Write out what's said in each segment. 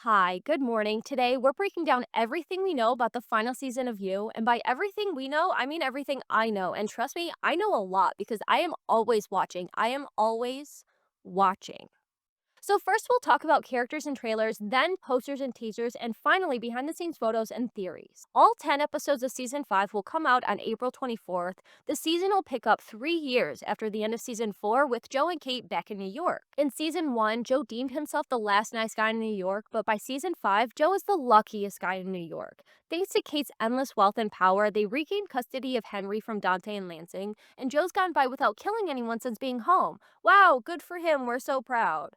Hi, good morning. Today we're breaking down everything we know about the final season of You. And by everything we know, I mean everything I know. And trust me, I know a lot because I am always watching. I am always watching. So, first, we'll talk about characters and trailers, then posters and teasers, and finally, behind the scenes photos and theories. All 10 episodes of season 5 will come out on April 24th. The season will pick up 3 years after the end of season 4, with Joe and Kate back in New York. In season 1, Joe deemed himself the last nice guy in New York, but by season 5, Joe is the luckiest guy in New York. Thanks to Kate's endless wealth and power, they regained custody of Henry from Dante and Lansing, and Joe's gone by without killing anyone since being home. Wow, good for him, we're so proud.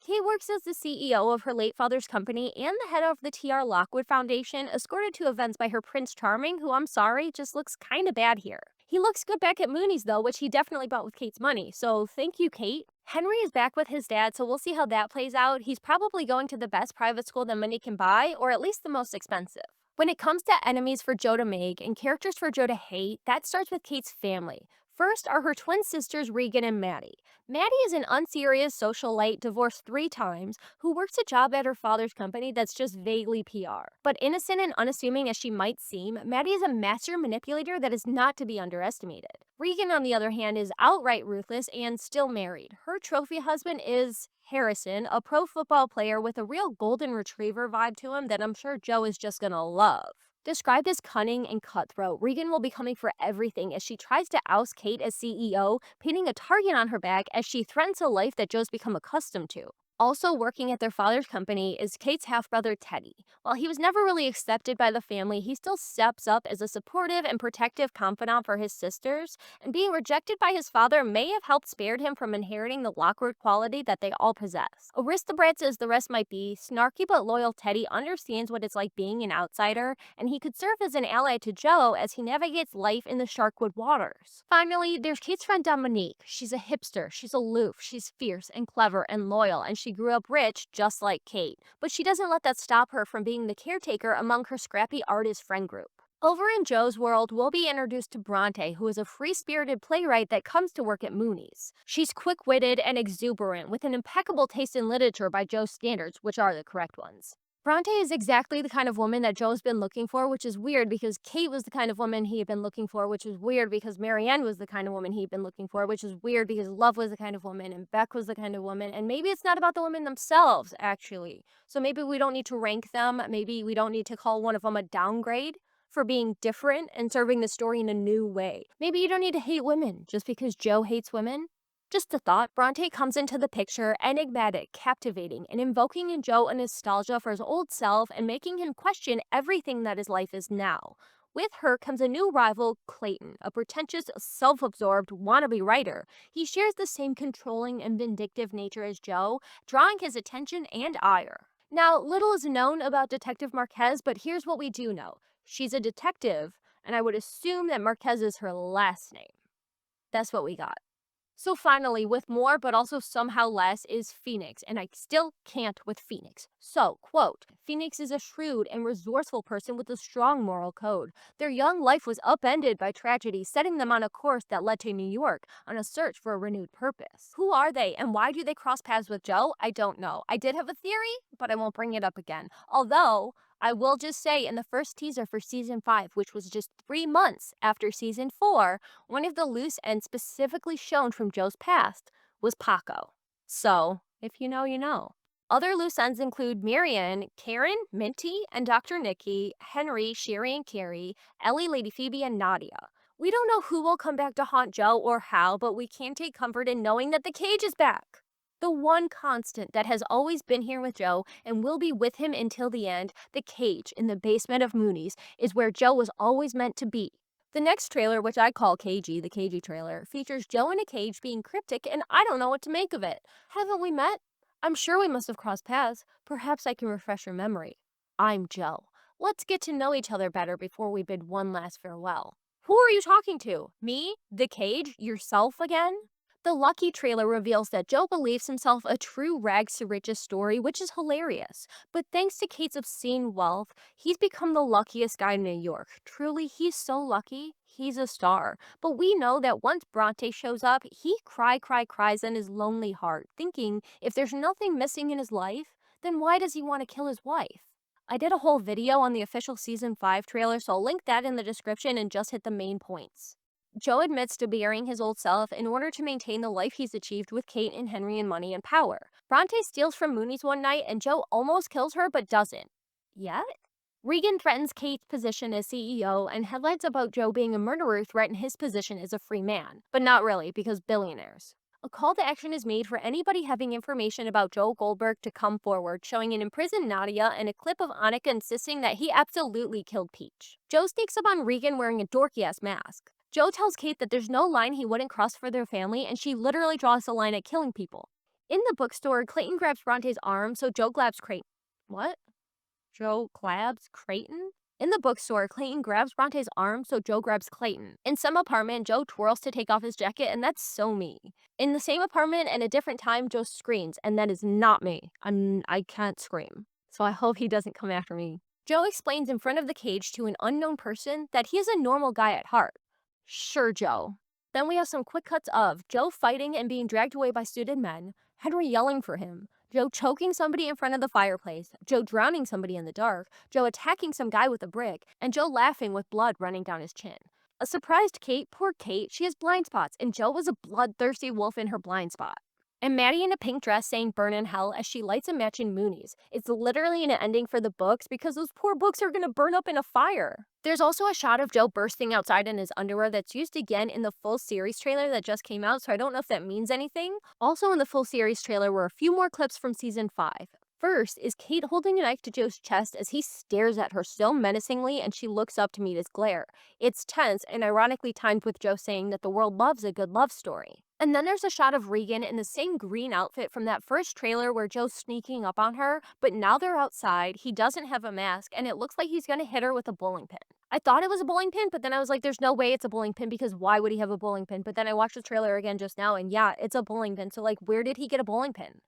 Kate works as the CEO of her late father's company and the head of the T.R. Lockwood Foundation, escorted to events by her Prince Charming, who I'm sorry, just looks kinda bad here. He looks good back at Mooney's though, which he definitely bought with Kate's money, so thank you, Kate. Henry is back with his dad, so we'll see how that plays out. He's probably going to the best private school that money can buy, or at least the most expensive. When it comes to enemies for Joe to make and characters for Joe to hate, that starts with Kate's family. First are her twin sisters Regan and Maddie. Maddie is an unserious socialite divorced 3 times who works a job at her father's company that's just vaguely PR. But innocent and unassuming as she might seem, Maddie is a master manipulator that is not to be underestimated. Regan, on the other hand, is outright ruthless and still married. Her trophy husband is Harrison, a pro football player with a real golden retriever vibe to him that I'm sure Joe is just gonna love. Described as cunning and cutthroat, Regan will be coming for everything as she tries to oust Kate as CEO, pinning a target on her back as she threatens a life that Joe's become accustomed to. Also working at their father's company is Kate's half-brother Teddy. While he was never really accepted by the family, he still steps up as a supportive and protective confidant for his sisters, and being rejected by his father may have helped spared him from inheriting the Lockwood quality that they all possess. Aristocrats as the rest might be, snarky but loyal Teddy understands what it's like being an outsider, and he could serve as an ally to Joe as he navigates life in the Sharkwood waters. Finally, there's Kate's friend Dominique. She's a hipster, she's aloof, she's fierce and clever and loyal, and she grew up rich just like Kate. But she doesn't let that stop her from being the caretaker among her scrappy artist friend group. Over in Joe's world, we'll be introduced to Bronte, who is a free-spirited playwright that comes to work at Mooney's. She's quick-witted and exuberant, with an impeccable taste in literature by Joe's standards, which are the correct ones. Bronte is exactly the kind of woman that Joe's been looking for, which is weird because Kate was the kind of woman he had been looking for, which is weird because Marianne was the kind of woman he'd been looking for, which is weird because Love was the kind of woman and Beck was the kind of woman. And maybe it's not about the women themselves, actually. So maybe we don't need to rank them. Maybe we don't need to call one of them a downgrade for being different and serving the story in a new way. Maybe you don't need to hate women just because Joe hates women. Just a thought, Bronte comes into the picture enigmatic, captivating, and invoking in Joe a nostalgia for his old self and making him question everything that his life is now. With her comes a new rival, Clayton, a pretentious, self absorbed wannabe writer. He shares the same controlling and vindictive nature as Joe, drawing his attention and ire. Now, little is known about Detective Marquez, but here's what we do know. She's a detective, and I would assume that Marquez is her last name. That's what we got. So finally, with more but also somehow less is Phoenix, and I still can't with Phoenix. So, quote, Phoenix is a shrewd and resourceful person with a strong moral code. Their young life was upended by tragedy, setting them on a course that led to New York on a search for a renewed purpose. Who are they and why do they cross paths with Joe? I don't know. I did have a theory, but I won't bring it up again. Although, I will just say in the first teaser for season 5, which was just 3 months after season 4, one of the loose ends specifically shown from Joe's past was Paco. So, if you know, you know. Other loose ends include Marianne, Karen, Minty, and Dr. Nikki, Henry, Sherry, and Carrie, Ellie, Lady Phoebe, and Nadia. We don't know who will come back to haunt Joe or how, but we can take comfort in knowing that the cage is back. The one constant that has always been here with Joe and will be with him until the end, the cage in the basement of Mooney's, is where Joe was always meant to be. The next trailer, which I call Cagey, the Cagey trailer, features Joe in a cage being cryptic, and I don't know what to make of it. Haven't we met? I'm sure we must have crossed paths. Perhaps I can refresh your memory. I'm Joe. Let's get to know each other better before we bid one last farewell. Who are you talking to? Me? The cage? Yourself again? The Lucky trailer reveals that Joe believes himself a true rags to riches story, which is hilarious. But thanks to Kate's obscene wealth, he's become the luckiest guy in New York. Truly, he's so lucky. He's a star. But we know that once Bronte shows up, he cries in his lonely heart, thinking if there's nothing missing in his life, then why does he want to kill his wife? I did a whole video on the official season 5 trailer, so I'll link that in the description and just hit the main points. Joe admits to burying his old self in order to maintain the life he's achieved with Kate and Henry and money and power. Bronte steals from Mooney's one night and Joe almost kills her but doesn't. Yet? Regan threatens Kate's position as CEO, and headlines about Joe being a murderer threaten his position as a free man. But not really, because billionaires. A call to action is made for anybody having information about Joe Goldberg to come forward, showing an imprisoned Nadia and a clip of Annika insisting that he absolutely killed Peach. Joe sneaks up on Regan wearing a dorky-ass mask. Joe tells Kate that there's no line he wouldn't cross for their family, and she literally draws the line at killing people. In the bookstore, Clayton grabs Bronte's arm, so Joe grabs Creighton. What? Joe grabs Creighton? In the bookstore, Clayton grabs Bronte's arm, so Joe grabs Clayton. In some apartment, Joe twirls to take off his jacket, and that's so me. In the same apartment and a different time, Joe screams, and that is not me. I can't scream. So I hope he doesn't come after me. Joe explains in front of the cage to an unknown person that he is a normal guy at heart. Sure, Joe. Then we have some quick cuts of Joe fighting and being dragged away by suited men, Henry yelling for him, Joe choking somebody in front of the fireplace, Joe drowning somebody in the dark, Joe attacking some guy with a brick, and Joe laughing with blood running down his chin. A surprised Kate, poor Kate, she has blind spots, and Joe was a bloodthirsty wolf in her blind spot. And Maddie in a pink dress saying burn in hell as she lights a match in Mooney's. It's literally an ending for the books because those poor books are gonna burn up in a fire. There's also a shot of Joe bursting outside in his underwear that's used again in the full series trailer that just came out, so I don't know if that means anything. Also in the full series trailer were a few more clips from season 5. First is Kate holding a knife to Joe's chest as he stares at her so menacingly and she looks up to meet his glare. It's tense and ironically timed with Joe saying that the world loves a good love story. And then there's a shot of Regan in the same green outfit from that first trailer where Joe's sneaking up on her, but now they're outside, he doesn't have a mask, and it looks like he's gonna hit her with a bowling pin. I thought it was a bowling pin, but then I was like, there's no way it's a bowling pin because why would he have a bowling pin? But then I watched the trailer again just now, and yeah, it's a bowling pin, so like, where did he get a bowling pin?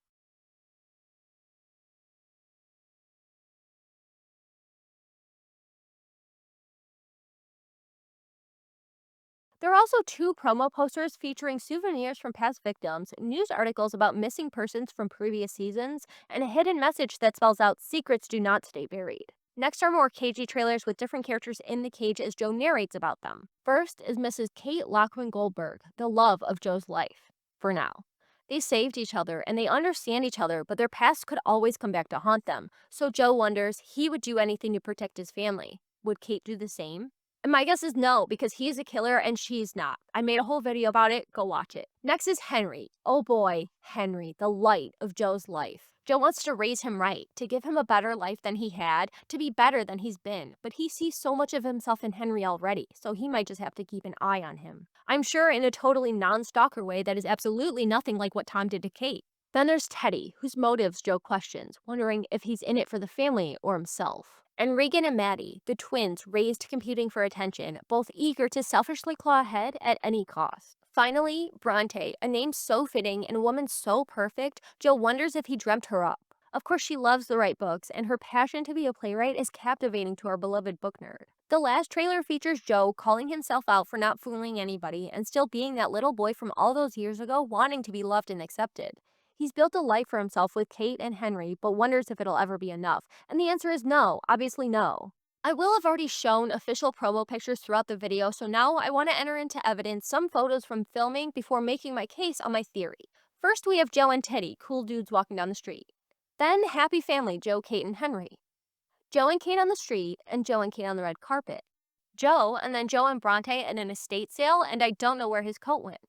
There are also two promo posters featuring souvenirs from past victims, news articles about missing persons from previous seasons, and a hidden message that spells out secrets do not stay buried. Next are more cagey trailers with different characters in the cage as Joe narrates about them. First is Mrs. Kate Lockman Goldberg, the love of Joe's life. For now. They saved each other and they understand each other, but their past could always come back to haunt them. So Joe wonders he would do anything to protect his family. Would Kate do the same? And my guess is no, because he's a killer and she's not. I made a whole video about it, go watch it. Next is Henry. Oh boy, Henry, the light of Joe's life. Joe wants to raise him right, to give him a better life than he had, to be better than he's been, but he sees so much of himself in Henry already, so he might just have to keep an eye on him. I'm sure in a totally non-stalker way that is absolutely nothing like what Tom did to Kate. Then there's Teddy, whose motives Joe questions, wondering if he's in it for the family or himself. And Regan and Maddie, the twins raised competing for attention, both eager to selfishly claw ahead at any cost. Finally, Bronte, a name so fitting and a woman so perfect, Joe wonders if he dreamt her up. Of course, she loves to write books, and her passion to be a playwright is captivating to our beloved book nerd. The last trailer features Joe calling himself out for not fooling anybody and still being that little boy from all those years ago wanting to be loved and accepted. He's built a life for himself with Kate and Henry, but wonders if it'll ever be enough. And the answer is no, obviously no. I will have already shown official promo pictures throughout the video, so now I want to enter into evidence some photos from filming before making my case on my theory. First, we have Joe and Teddy, cool dudes walking down the street. Then, happy family, Joe, Kate, and Henry. Joe and Kate on the street, and Joe and Kate on the red carpet. Joe, and then Joe and Bronte at an estate sale, and I don't know where his coat went.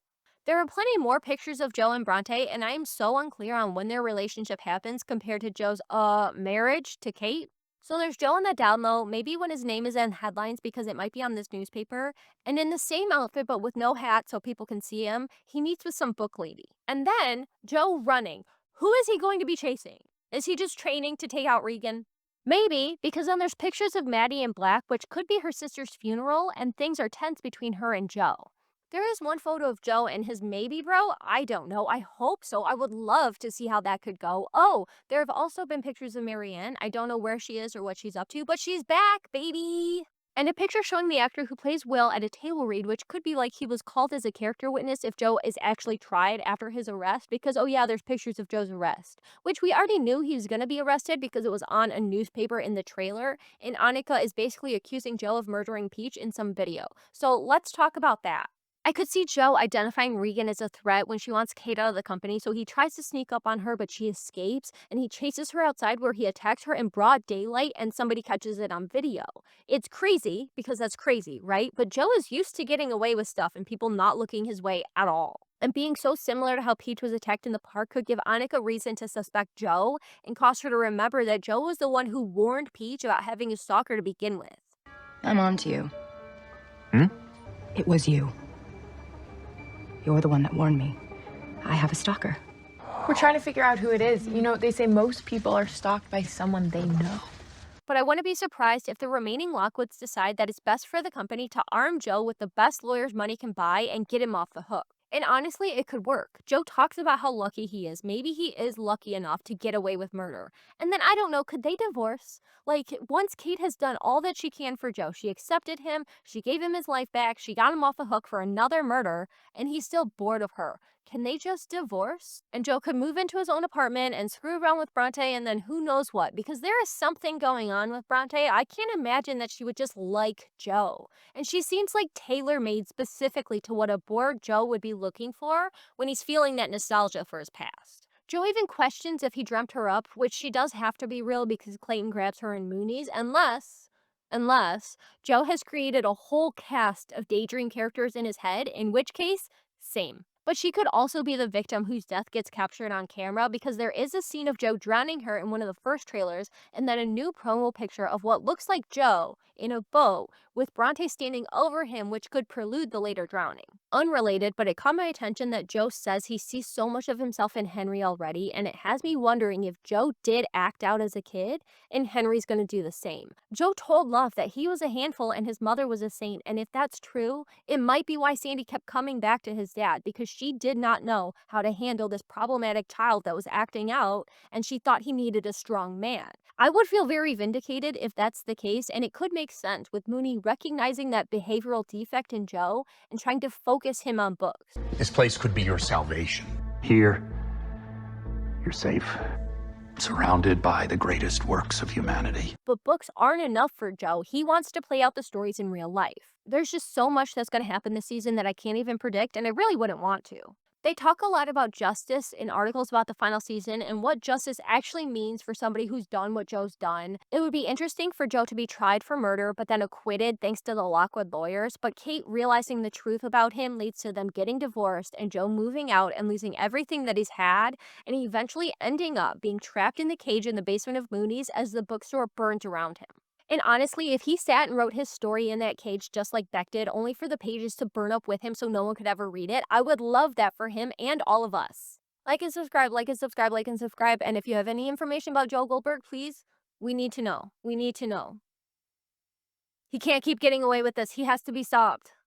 There are plenty more pictures of Joe and Bronte, and I am so unclear on when their relationship happens compared to Joe's, marriage to Kate. So there's Joe on the down low, maybe when his name is in headlines because it might be on this newspaper, and in the same outfit but with no hat so people can see him, he meets with some book lady. And then, Joe running. Who is he going to be chasing? Is he just training to take out Regan? Maybe, because then there's pictures of Maddie in black, which could be her sister's funeral, and things are tense between her and Joe. There is one photo of Joe and his maybe bro. I don't know. I hope so. I would love to see how that could go. Oh, there have also been pictures of Marianne. I don't know where she is or what she's up to, but she's back, baby. And a picture showing the actor who plays Will at a table read, which could be like he was called as a character witness if Joe is actually tried after his arrest, because, oh yeah, there's pictures of Joe's arrest, which we already knew he was going to be arrested because it was on a newspaper in the trailer, and Annika is basically accusing Joe of murdering Peach in some video. So let's talk about that. I could see Joe identifying Regan as a threat when she wants Kate out of the company, so he tries to sneak up on her, but she escapes, and he chases her outside where he attacks her in broad daylight, and somebody catches it on video. It's crazy, because that's crazy, right? But Joe is used to getting away with stuff and people not looking his way at all. And being so similar to how Peach was attacked in the park could give Annika reason to suspect Joe and cause her to remember that Joe was the one who warned Peach about having a stalker to begin with. I'm on to you. Hmm? It was you. You're the one that warned me. I have a stalker. We're trying to figure out who it is. You know, they say most people are stalked by someone they know. But I wouldn't be surprised if the remaining Lockwoods decide that it's best for the company to arm Joe with the best lawyers money can buy and get him off the hook. And honestly, it could work. Joe talks about how lucky he is. Maybe he is lucky enough to get away with murder. And then I don't know, could they divorce? Like, once Kate has done all that she can for Joe, she accepted him, she gave him his life back, she got him off the hook for another murder, and he's still bored of her. Can they just divorce? And Joe could move into his own apartment and screw around with Bronte and then who knows what. Because there is something going on with Bronte. I can't imagine that she would just like Joe. And she seems like tailor-made specifically to what a bored Joe would be looking for when he's feeling that nostalgia for his past. Joe even questions if he dreamt her up, which she does have to be real because Clayton grabs her in Mooney's, unless Joe has created a whole cast of daydream characters in his head, in which case, same. But she could also be the victim whose death gets captured on camera because there is a scene of Joe drowning her in one of the first trailers, and then a new promo picture of what looks like Joe in a boat with Bronte standing over him, which could prelude the later drowning. Unrelated, but it caught my attention that Joe says he sees so much of himself in Henry already, and it has me wondering if Joe did act out as a kid, and Henry's gonna do the same. Joe told Love that he was a handful and his mother was a saint, and if that's true, it might be why Sandy kept coming back to his dad, because she did not know how to handle this problematic child that was acting out, and she thought he needed a strong man. I would feel very vindicated if that's the case, and it could make sense with Mooney recognizing that behavioral defect in Joe and trying to focus him on books. This place could be your salvation. Here, you're safe, surrounded by the greatest works of humanity. But books aren't enough for Joe. He wants to play out the stories in real life. There's just so much that's going to happen this season that I can't even predict, and I really wouldn't want to. They talk a lot about justice in articles about the final season and what justice actually means for somebody who's done what Joe's done. It would be interesting for Joe to be tried for murder but then acquitted thanks to the Lockwood lawyers, but Kate realizing the truth about him leads to them getting divorced and Joe moving out and losing everything that he's had and eventually ending up being trapped in the cage in the basement of Mooney's as the bookstore burns around him. And honestly, if he sat and wrote his story in that cage just like Beck did, only for the pages to burn up with him so no one could ever read it, I would love that for him and all of us. Like and subscribe, like and subscribe, like and subscribe. And if you have any information about Joe Goldberg, please, we need to know. We need to know. He can't keep getting away with this. He has to be stopped.